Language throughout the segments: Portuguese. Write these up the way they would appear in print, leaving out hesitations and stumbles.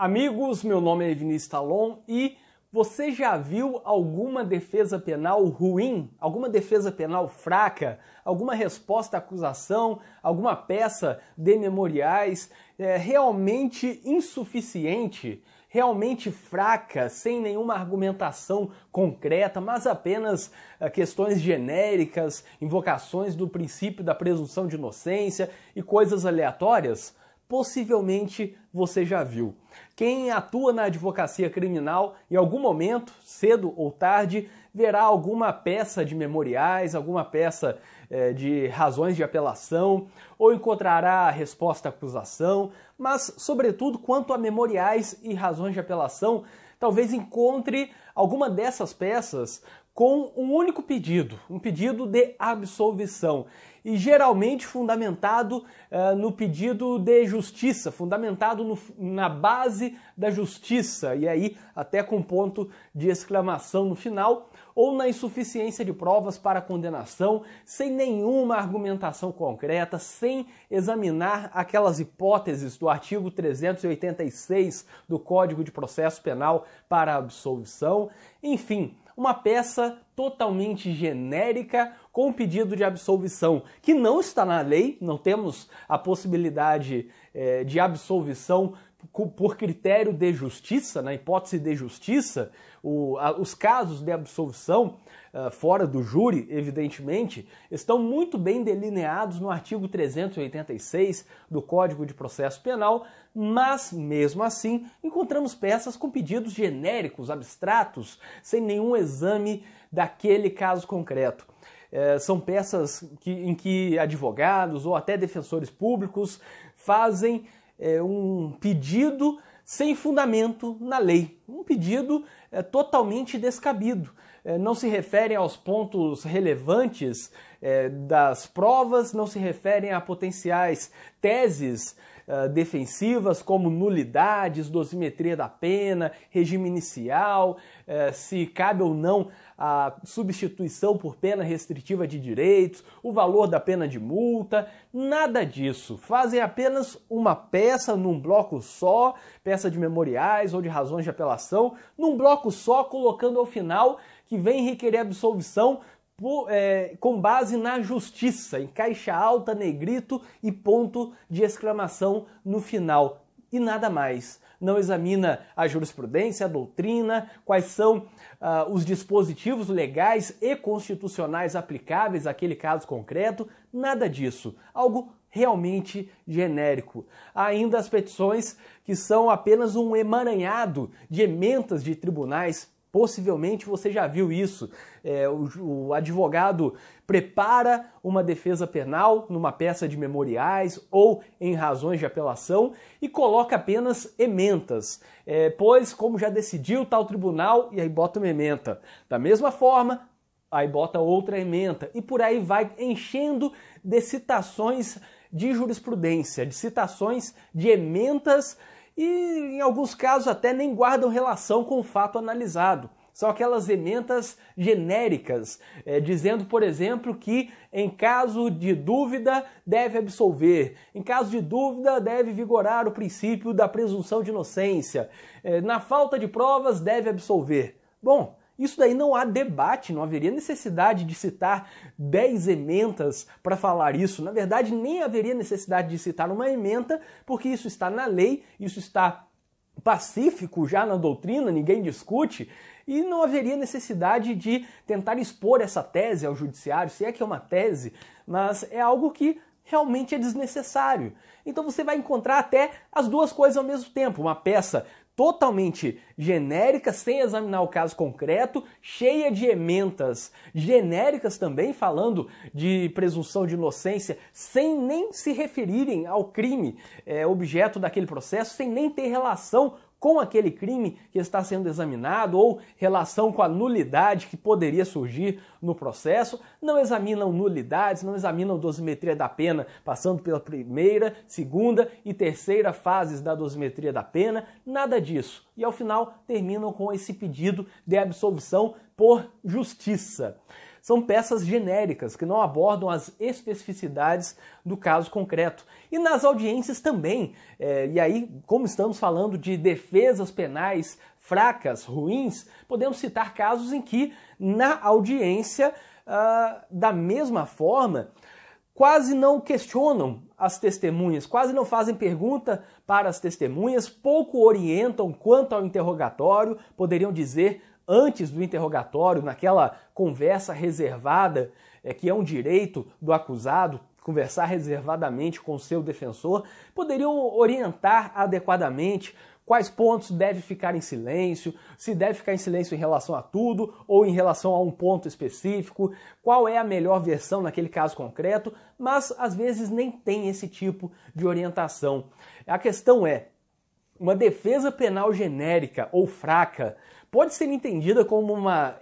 Amigos, meu nome é Vinícius Talon e você já viu alguma defesa penal ruim, alguma defesa penal fraca, alguma resposta à acusação, alguma peça de memoriais realmente insuficiente, realmente fraca, sem nenhuma argumentação concreta, mas apenas questões genéricas, invocações do princípio da presunção de inocência e coisas aleatórias? Possivelmente você já viu. Quem atua na advocacia criminal, em algum momento, cedo ou tarde, verá alguma peça de memoriais, alguma peça de razões de apelação, ou encontrará a resposta à acusação, mas, sobretudo, quanto a memoriais e razões de apelação, talvez encontre alguma dessas peças com um único pedido, um pedido de absolvição, e geralmente fundamentado no pedido de justiça, fundamentado na base da justiça, e aí até com ponto de exclamação no final, ou na insuficiência de provas para condenação, sem nenhuma argumentação concreta, sem examinar aquelas hipóteses do artigo 386 do Código de Processo Penal para absolvição, enfim, uma peça totalmente genérica com pedido de absolvição que não está na lei, não temos a possibilidade de absolvição por critério de justiça, na hipótese de justiça. Os casos de absolvição fora do júri, evidentemente, estão muito bem delineados no artigo 386 do Código de Processo Penal, mas, mesmo assim, encontramos peças com pedidos genéricos, abstratos, sem nenhum exame daquele caso concreto. São peças em que advogados ou até defensores públicos fazem um pedido sem fundamento na lei, um pedido totalmente descabido. Não se referem aos pontos relevantes das provas, não se referem a potenciais teses defensivas como nulidades, dosimetria da pena, regime inicial, se cabe ou não a substituição por pena restritiva de direitos, o valor da pena de multa, nada disso. Fazem apenas uma peça num bloco só, peça de memoriais ou de razões de apelação, num bloco só, colocando ao final que vem requerer absolvição com base na justiça, em caixa alta, negrito e ponto de exclamação no final. E nada mais. Não examina a jurisprudência, a doutrina, quais são os dispositivos legais e constitucionais aplicáveis àquele caso concreto, nada disso. Algo realmente genérico. Há ainda as petições que são apenas um emaranhado de emendas de tribunais. Possivelmente você já viu isso. O advogado prepara uma defesa penal numa peça de memoriais ou em razões de apelação e coloca apenas emendas, pois como já decidiu tal tribunal, e aí bota uma ementa. Da mesma forma, aí bota outra ementa e por aí vai enchendo de citações de jurisprudência, de citações de ementas, e em alguns casos até nem guardam relação com o fato analisado. São aquelas ementas genéricas, dizendo, por exemplo, que em caso de dúvida deve absolver, em caso de dúvida deve vigorar o princípio da presunção de inocência, na falta de provas deve absolver. Bom, isso daí não há debate, não haveria necessidade de citar 10 ementas para falar isso. Na verdade, nem haveria necessidade de citar uma ementa, porque isso está na lei, isso está pacífico já na doutrina, ninguém discute, e não haveria necessidade de tentar expor essa tese ao judiciário, se é que é uma tese, mas é algo que realmente é desnecessário. Então você vai encontrar até as duas coisas ao mesmo tempo, uma peça totalmente genérica, sem examinar o caso concreto, cheia de ementas genéricas também, falando de presunção de inocência, sem nem se referirem ao crime objeto daquele processo, sem nem ter relação com aquele crime que está sendo examinado ou relação com a nulidade que poderia surgir no processo. Não examinam nulidades, não examinam dosimetria da pena, passando pela primeira, segunda e terceira fases da dosimetria da pena, nada disso. E ao final terminam com esse pedido de absolvição por justiça. são peças genéricas, que não abordam as especificidades do caso concreto. E nas audiências também, e aí, como estamos falando de defesas penais fracas, ruins, podemos citar casos em que, na audiência, da mesma forma, quase não questionam as testemunhas, quase não fazem pergunta para as testemunhas, pouco orientam quanto ao interrogatório, poderiam dizer antes do interrogatório, naquela conversa reservada, que é um direito do acusado, conversar reservadamente com o seu defensor, poderiam orientar adequadamente quais pontos deve ficar em silêncio, se deve ficar em silêncio em relação a tudo ou em relação a um ponto específico, qual é a melhor versão naquele caso concreto, mas às vezes nem tem esse tipo de orientação. A questão é, uma defesa penal genérica ou fraca pode ser entendida como uma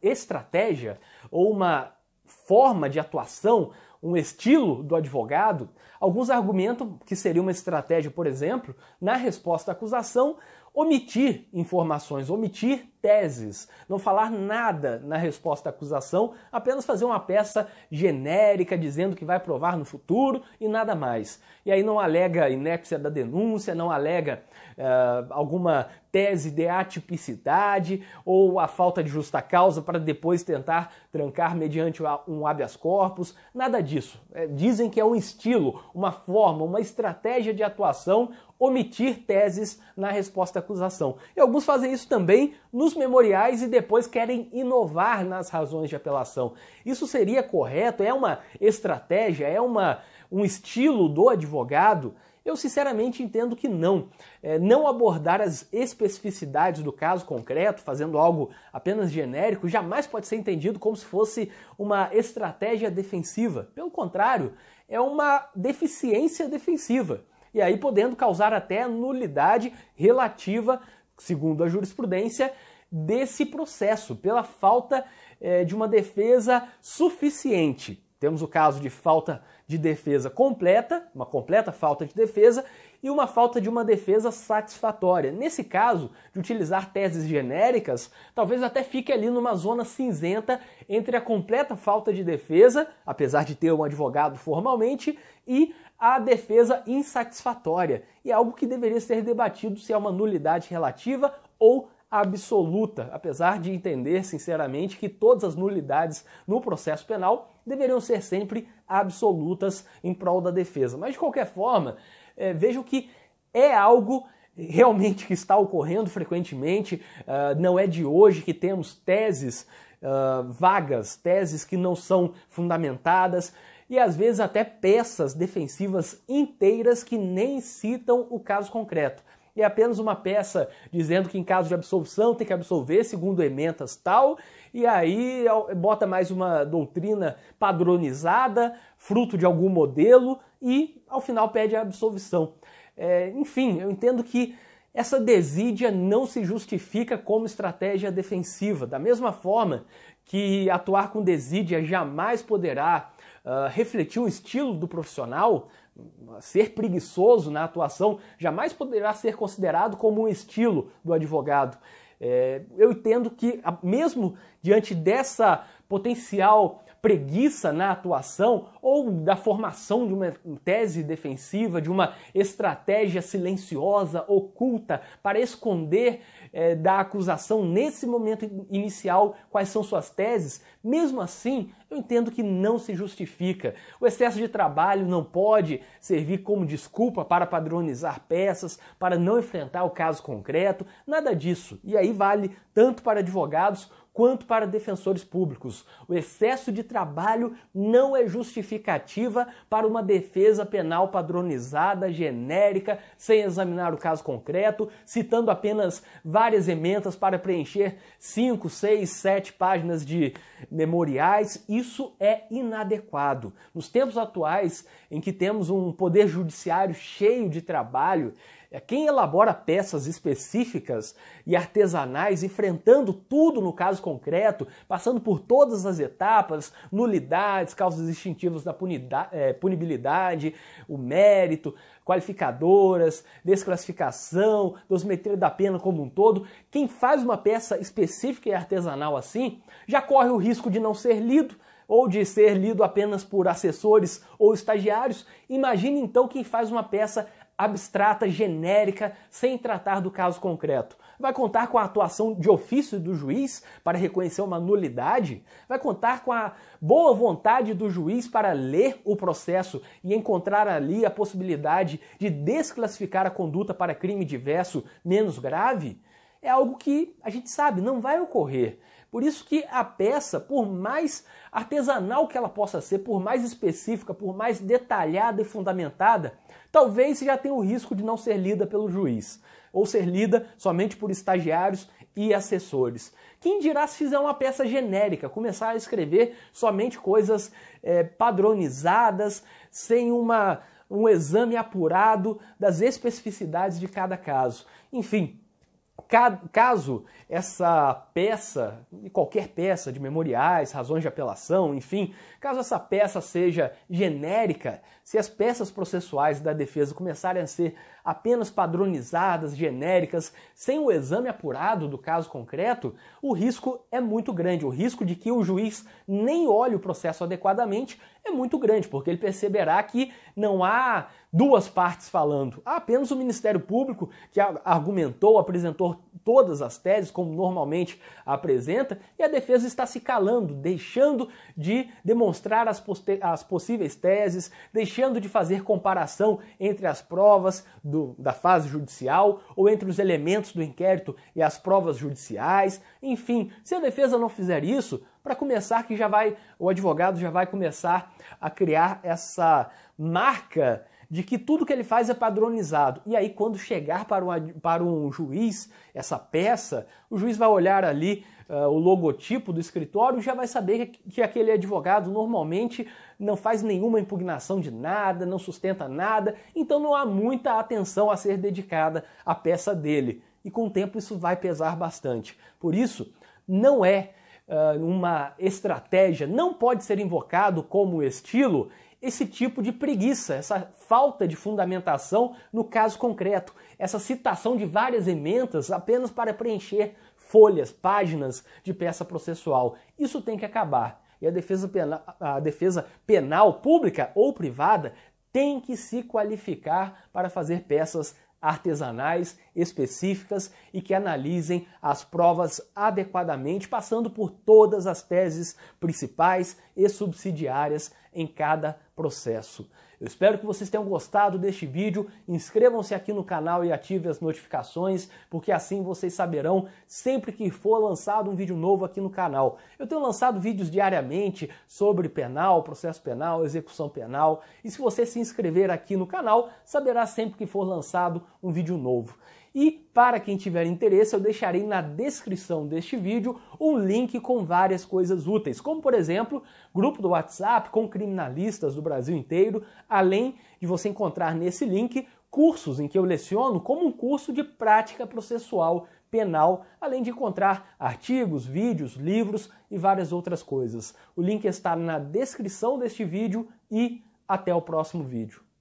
estratégia ou uma forma de atuação, um estilo do advogado. Alguns argumentam que seria uma estratégia, por exemplo, na resposta à acusação, omitir informações, omitir teses, não falar nada na resposta à acusação, apenas fazer uma peça genérica dizendo que vai provar no futuro e nada mais. E aí não alega inépcia da denúncia, não alega alguma tese de atipicidade ou a falta de justa causa para depois tentar trancar mediante um habeas corpus, nada disso. Dizem que é um estilo, uma forma, uma estratégia de atuação omitir teses na resposta à acusação. E alguns fazem isso também nos memoriais e depois querem inovar nas razões de apelação. Isso seria correto? É uma estratégia? É um estilo do advogado? Eu sinceramente entendo que não. Não abordar as especificidades do caso concreto, fazendo algo apenas genérico, jamais pode ser entendido como se fosse uma estratégia defensiva. Pelo contrário, é uma deficiência defensiva. E aí podendo causar até nulidade relativa, segundo a jurisprudência, desse processo, pela falta de uma defesa suficiente. Temos o caso de falta de defesa completa, uma completa falta de defesa, e uma falta de uma defesa satisfatória. Nesse caso, de utilizar teses genéricas, talvez até fique ali numa zona cinzenta entre a completa falta de defesa, apesar de ter um advogado formalmente, e a defesa insatisfatória. E é algo que deveria ser debatido se é uma nulidade relativa ou absoluta, apesar de entender, sinceramente, que todas as nulidades no processo penal deveriam ser sempre absolutas em prol da defesa. Mas, de qualquer forma, vejam que é algo realmente que está ocorrendo frequentemente, não é de hoje que temos teses vagas, teses que não são fundamentadas, e às vezes até peças defensivas inteiras que nem citam o caso concreto. E é apenas uma peça dizendo que em caso de absolvição tem que absolver segundo ementas tal, e aí bota mais uma doutrina padronizada, fruto de algum modelo, e ao final pede a absolvição. Enfim, eu entendo que essa desídia não se justifica como estratégia defensiva. Da mesma forma que atuar com desídia jamais poderá refletir o estilo do profissional, ser preguiçoso na atuação jamais poderá ser considerado como um estilo do advogado. Eu entendo que, mesmo diante dessa potencial preguiça na atuação ou da formação de uma tese defensiva, de uma estratégia silenciosa, oculta, para esconder da acusação nesse momento inicial quais são suas teses, mesmo assim, eu entendo que não se justifica. O excesso de trabalho não pode servir como desculpa para padronizar peças, para não enfrentar o caso concreto, nada disso. E aí vale tanto para advogados quanto para defensores públicos. O excesso de trabalho não é justificativa para uma defesa penal padronizada, genérica, sem examinar o caso concreto, citando apenas várias ementas para preencher 5, 6, 7 páginas de memoriais. Isso é inadequado. Nos tempos atuais, em que temos um poder judiciário cheio de trabalho, Quem elabora peças específicas e artesanais, enfrentando tudo no caso concreto, passando por todas as etapas, nulidades, causas extintivas da punibilidade, o mérito, qualificadoras, desclassificação, dosimetria da pena como um todo, quem faz uma peça específica e artesanal assim, já corre o risco de não ser lido, ou de ser lido apenas por assessores ou estagiários. Imagine então quem faz uma peça abstrata, genérica, sem tratar do caso concreto. Vai contar com a atuação de ofício do juiz para reconhecer uma nulidade? Vai contar com a boa vontade do juiz para ler o processo e encontrar ali a possibilidade de desclassificar a conduta para crime diverso menos grave? É algo que a gente sabe, não vai ocorrer. Por isso que a peça, por mais artesanal que ela possa ser, por mais específica, por mais detalhada e fundamentada, talvez já tenha o risco de não ser lida pelo juiz, ou ser lida somente por estagiários e assessores. Quem dirá se fizer uma peça genérica, começar a escrever somente coisas padronizadas, sem um exame apurado das especificidades de cada caso. Enfim, caso essa peça, qualquer peça de memoriais, razões de apelação, enfim, caso essa peça seja genérica, se as peças processuais da defesa começarem a ser apenas padronizadas, genéricas, sem o exame apurado do caso concreto, o risco é muito grande. O risco de que o juiz nem olhe o processo adequadamente é muito grande, porque ele perceberá que não há duas partes falando. Há apenas o Ministério Público que argumentou, apresentou todas as teses, como normalmente apresenta, e a defesa está se calando, deixando de demonstrar as possíveis teses, deixando de fazer comparação entre as provas da fase judicial ou entre os elementos do inquérito e as provas judiciais. Enfim, se a defesa não fizer isso, para começar que o advogado já vai começar a criar essa marca de que tudo que ele faz é padronizado. E aí, quando chegar para um juiz, essa peça, o juiz vai olhar ali o logotipo do escritório e já vai saber que aquele advogado normalmente não faz nenhuma impugnação de nada, não sustenta nada, então não há muita atenção a ser dedicada à peça dele. E com o tempo isso vai pesar bastante. Por isso, não é uma estratégia, não pode ser invocado como estilo esse tipo de preguiça, essa falta de fundamentação no caso concreto, essa citação de várias emendas apenas para preencher folhas, páginas de peça processual. Isso tem que acabar. E a defesa penal pública ou privada tem que se qualificar para fazer peças artesanais, específicas e que analisem as provas adequadamente, passando por todas as teses principais e subsidiárias em cada processo. Eu espero que vocês tenham gostado deste vídeo, inscrevam-se aqui no canal e ativem as notificações, porque assim vocês saberão sempre que for lançado um vídeo novo aqui no canal. Eu tenho lançado vídeos diariamente sobre penal, processo penal, execução penal, e se você se inscrever aqui no canal, saberá sempre que for lançado um vídeo novo. E para quem tiver interesse, eu deixarei na descrição deste vídeo um link com várias coisas úteis, como por exemplo, grupo do WhatsApp com criminalistas do Brasil inteiro, além de você encontrar nesse link cursos em que eu leciono como um curso de prática processual penal, além de encontrar artigos, vídeos, livros e várias outras coisas. O link está na descrição deste vídeo e até o próximo vídeo.